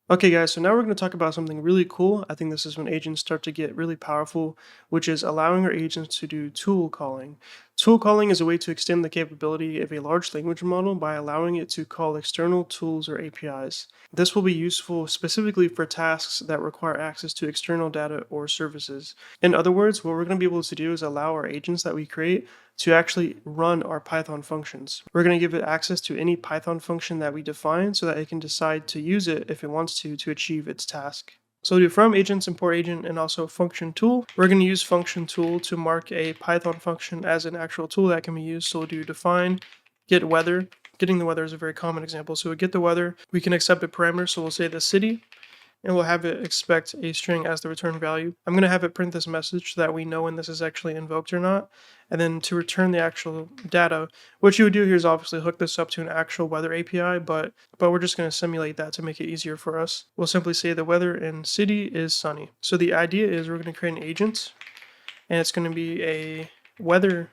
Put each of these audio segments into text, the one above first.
Okay, guys, so now we're going to talk about something really cool. I think this is when agents start to get really powerful, which is allowing our agents to do tool calling. Tool calling is a way to extend the capability of a large language model by allowing it to call external tools or APIs. This will be useful specifically for tasks that require access to external data or services. In other words, what we're going to be able to do is allow our agents that we create to actually run our Python functions. We're going to give it access to any Python function that we define so that it can decide to use it if it wants to achieve its task. So we'll do from agents, import agent, and also function tool. We're going to use function tool to mark a Python function as an actual tool that can be used. So we'll do define get weather. Getting the weather is a very common example. So we get the weather. We can accept a parameter. So we'll say the city, and we'll have it expect a string as the return value. I'm going to have it print this message so that we know when this is actually invoked or not. And then to return the actual data, what you would do here is obviously hook this up to an actual weather API, but we're just going to simulate that to make it easier for us. We'll simply say the weather in city is sunny. So the idea is we're going to create an agent, and it's going to be a weather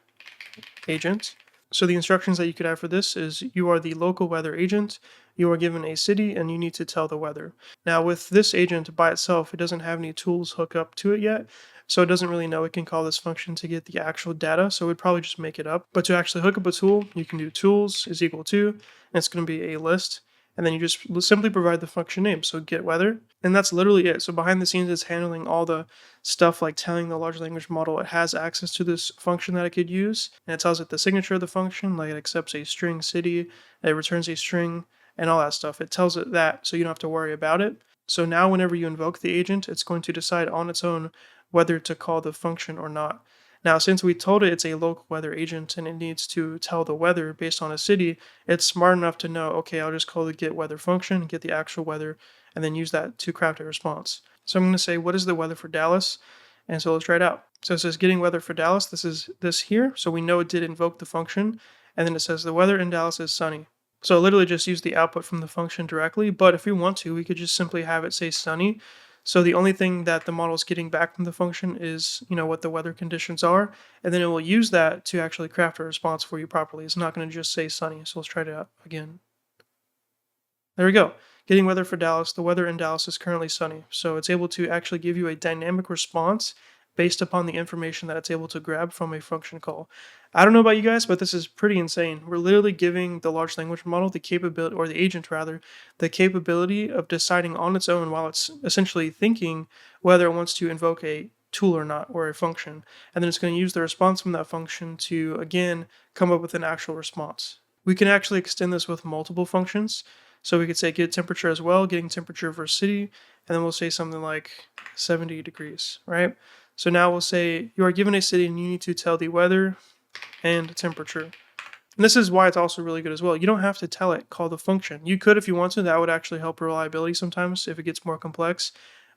agent. So the instructions that you could have for this is you are the local weather agent, you are given a city, and you need to tell the weather. Now with this agent by itself, it doesn't have any tools hooked up to it yet, so it doesn't really know it can call this function to get the actual data, so it would probably just make it up. But to actually hook up a tool, you can do tools is equal to, and it's going to be a list, and then you just simply provide the function name, so get weather, and that's literally it. So behind the scenes, it's handling all the stuff like telling the large language model it has access to this function that it could use, and it tells it the signature of the function, like it accepts a string city, it returns a string, and all that stuff. It tells it that, so you don't have to worry about it. So now whenever you invoke the agent, it's going to decide on its own whether to call the function or not. Now, since we told it it's a local weather agent and it needs to tell the weather based on a city, it's smart enough to know, okay, I'll just call the get weather function, get the actual weather, and then use that to craft a response. So I'm going to say, what is the weather for Dallas? And so let's try it out. So it says getting weather for Dallas. This is this here. So we know it did invoke the function. And then it says the weather in Dallas is sunny. So literally just use the output from the function directly. But if we want to, we could just simply have it say sunny. So the only thing that the model is getting back from the function is, what the weather conditions are, and then it will use that to actually craft a response for you properly. It's not going to just say sunny. So let's try it out again. There we go. Getting weather for Dallas. The weather in Dallas is currently sunny. So it's able to actually give you a dynamic response based upon the information that it's able to grab from a function call. I don't know about you guys, but this is pretty insane. We're literally giving the large language model the capability, or the agent rather, the capability of deciding on its own while it's essentially thinking whether it wants to invoke a tool or not, or a function. And then it's going to use the response from that function to, again, come up with an actual response. We can actually extend this with multiple functions. So we could say get temperature as well, getting temperature for city, and then we'll say something like 70 degrees, right? So now we'll say you are given a city and you need to tell the weather and temperature. And this is why it's also really good as well. You don't have to tell it, call the function. You could if you want to, that would actually help reliability sometimes if it gets more complex.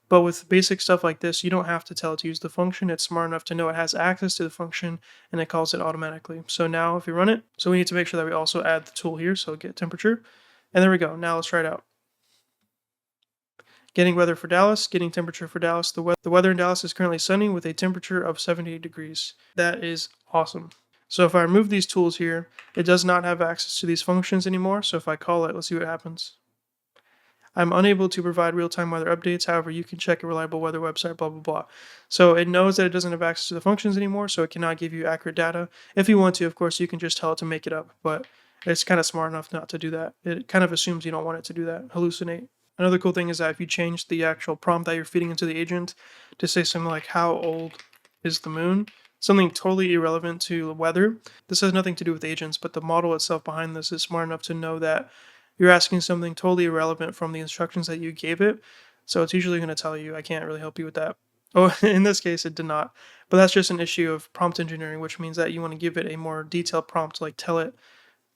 But with basic stuff like this, you don't have to tell it to use the function. It's smart enough to know it has access to the function and it calls it automatically. So now if we run it, so we need to make sure that we also add the tool here. So get temperature. And there we go. Now let's try it out. Getting weather for Dallas, getting temperature for Dallas. The weather in Dallas is currently sunny with a temperature of 78 degrees. That is awesome. So if I remove these tools here, it does not have access to these functions anymore. So if I call it, let's see what happens. I'm unable to provide real-time weather updates. However, you can check a reliable weather website, blah, blah, blah. So it knows that it doesn't have access to the functions anymore, so it cannot give you accurate data. If you want to, of course, you can just tell it to make it up, but it's kind of smart enough not to do that. It kind of assumes you don't want it to do that, hallucinate. Another cool thing is that if you change the actual prompt that you're feeding into the agent to say something like, how old is the moon? Something totally irrelevant to weather. This has nothing to do with agents, but the model itself behind this is smart enough to know that you're asking something totally irrelevant from the instructions that you gave it. So it's usually going to tell you, I can't really help you with that. Oh, in this case, it did not. But that's just an issue of prompt engineering, which means that you want to give it a more detailed prompt, like tell it.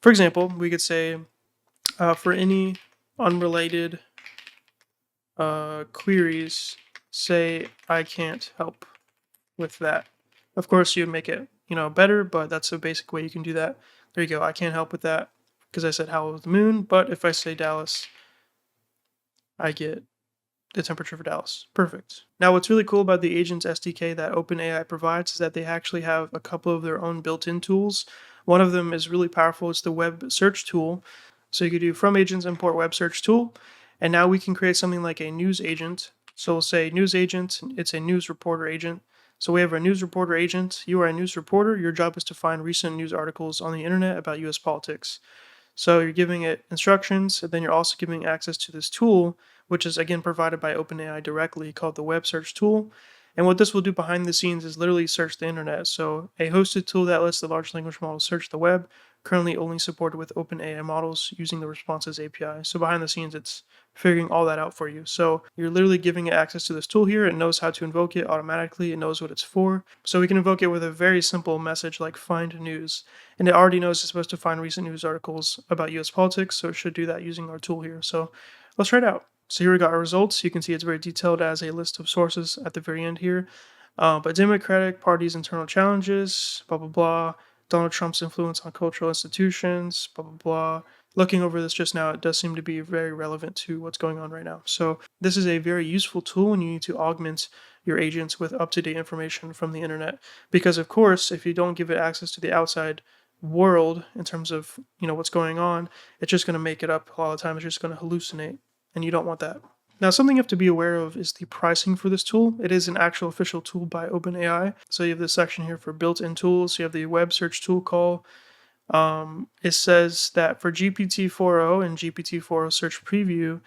For example, we could say, for any unrelated queries, say, I can't help with that. Of course, you'd make it, better, but that's a basic way you can do that. There you go. I can't help with that because I said how old is the moon, but if I say Dallas, I get the temperature for Dallas. Perfect. Now, what's really cool about the Agents SDK that OpenAI provides is that they actually have a couple of their own built-in tools. One of them is really powerful. It's the web search tool. So you could do from agents import web search tool, And now we can create something like a news agent. So we'll say news agent, it's a news reporter agent. So we have a news reporter agent. You are a news reporter. Your job is to find recent news articles on the internet about US politics. So you're giving it instructions, and then you're also giving access to this tool, which is again provided by OpenAI directly, called the Web Search Tool. And what this will do behind the scenes is literally search the internet. So a hosted tool that lets the large language model search the web, currently only supported with OpenAI models using the Responses API. So behind the scenes, it's figuring all that out for you. So you're literally giving it access to this tool here. It knows how to invoke it automatically. It knows what it's for. So we can invoke it with a very simple message like find news. And it already knows it's supposed to find recent news articles about US politics. So it should do that using our tool here. So let's try it out. So here we got our results. You can see it's very detailed as a list of sources at the very end here. But Democratic Party's internal challenges, blah, blah, blah. Donald Trump's influence on cultural institutions, blah, blah, blah. Looking over this just now, it does seem to be very relevant to what's going on right now. So this is a very useful tool when you need to augment your agents with up-to-date information from the internet. Because of course, if you don't give it access to the outside world in terms of what's going on, it's just going to make it up a lot of the time. It's just going to hallucinate, and you don't want that. Now, something you have to be aware of is the pricing for this tool. It is an actual official tool by OpenAI. So you have this section here for built-in tools. You have the web search tool call. It says that for GPT-4o and GPT-4o Search Preview,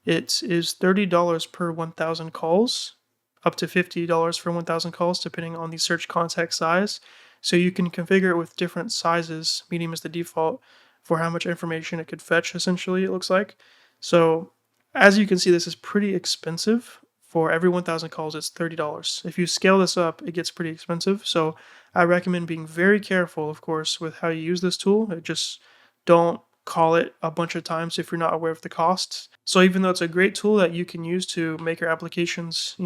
it is $30 per 1,000 calls, up to $50 for 1,000 calls, depending on the search context size. So you can configure it with different sizes. Medium is the default for how much information it could fetch, essentially, it looks like. So as you can see, this is pretty expensive. For every 1,000 calls, it's $30. If you scale this up, it gets pretty expensive. So I recommend being very careful, of course, with how you use this tool. Just don't call it a bunch of times if you're not aware of the costs. So even though it's a great tool that you can use to make your applications,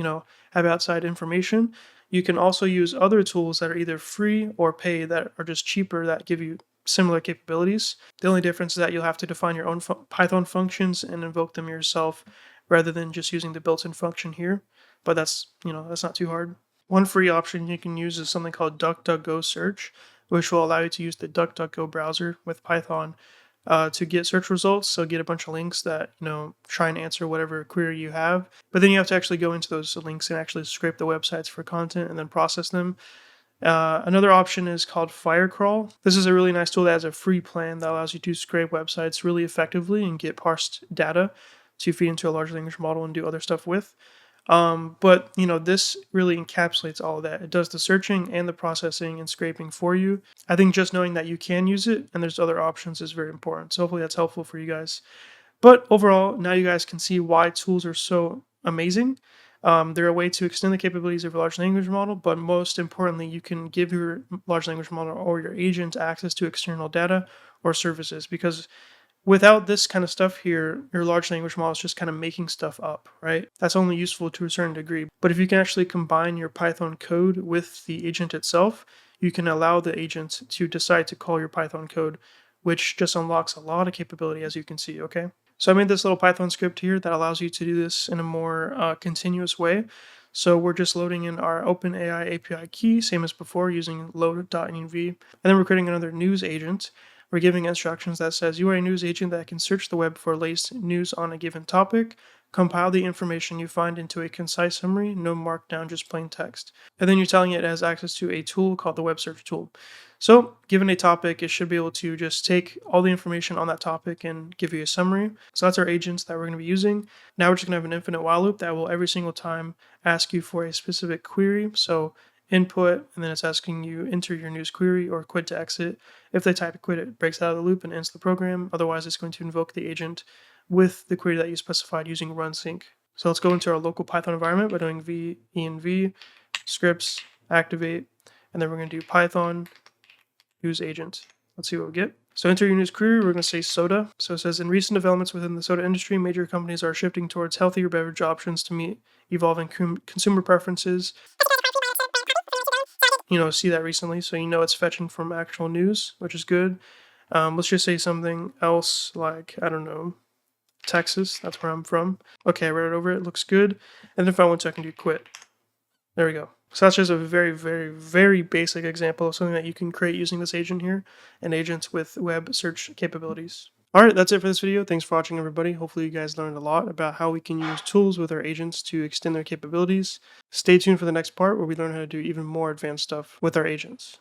have outside information, you can also use other tools that are either free or pay that are just cheaper that give you similar capabilities. The only difference is that you'll have to define your own Python functions and invoke them yourself rather than just using the built-in function here. But that's not too hard. One free option you can use is something called DuckDuckGo Search, which will allow you to use the DuckDuckGo browser with Python to get search results. So get a bunch of links that try and answer whatever query you have. But then you have to actually go into those links and actually scrape the websites for content and then process them. Another option is called Firecrawl. This is a really nice tool that has a free plan that allows you to scrape websites really effectively and get parsed data to feed into a large language model and do other stuff with. But this really encapsulates all of that. It does the searching and the processing and scraping for you. I think just knowing that you can use it and there's other options is very important. So hopefully that's helpful for you guys. But overall, now you guys can see why tools are so amazing. They're a way to extend the capabilities of a large language model, but most importantly, you can give your large language model or your agent access to external data or services, because without this kind of stuff here, your large language model is just kind of making stuff up, right? That's only useful to a certain degree. But if you can actually combine your Python code with the agent itself, you can allow the agent to decide to call your Python code, which just unlocks a lot of capability, as you can see, okay? So I made this little Python script here that allows you to do this in a more continuous way. So we're just loading in our OpenAI API key, same as before, using load.env. And then we're creating another news agent. We're giving instructions that says you are a news agent that can search the web for latest news on a given topic, compile the information you find into a concise summary, no markdown, just plain text. And then you're telling it has access to a tool called the Web Search Tool. So given a topic, it should be able to just take all the information on that topic and give you a summary. So that's our agents that we're going to be using. Now we're just going to have an infinite while loop that will every single time ask you for a specific query. So input, and then it's asking you enter your news query or quit to exit. If they type quit, it breaks out of the loop and ends the program. Otherwise, it's going to invoke the agent with the query that you specified using run sync. So let's go into our local Python environment by doing env scripts activate, and then we're going to do Python news agent. Let's see what we get. So enter your news query, we're going to say soda. So it says, in recent developments within the soda industry, major companies are shifting towards healthier beverage options to meet evolving consumer preferences. See that recently, so it's fetching from actual news, which is good. Let's just say something else like, I don't know, Texas, that's where I'm from. Okay, I read it over, it looks good. And then if I want to, I can do quit. There we go. So that's just a very, very, very basic example of something that you can create using this agent here, and agents with web search capabilities. All right, that's it for this video. Thanks for watching, everybody. Hopefully, you guys learned a lot about how we can use tools with our agents to extend their capabilities. Stay tuned for the next part where we learn how to do even more advanced stuff with our agents.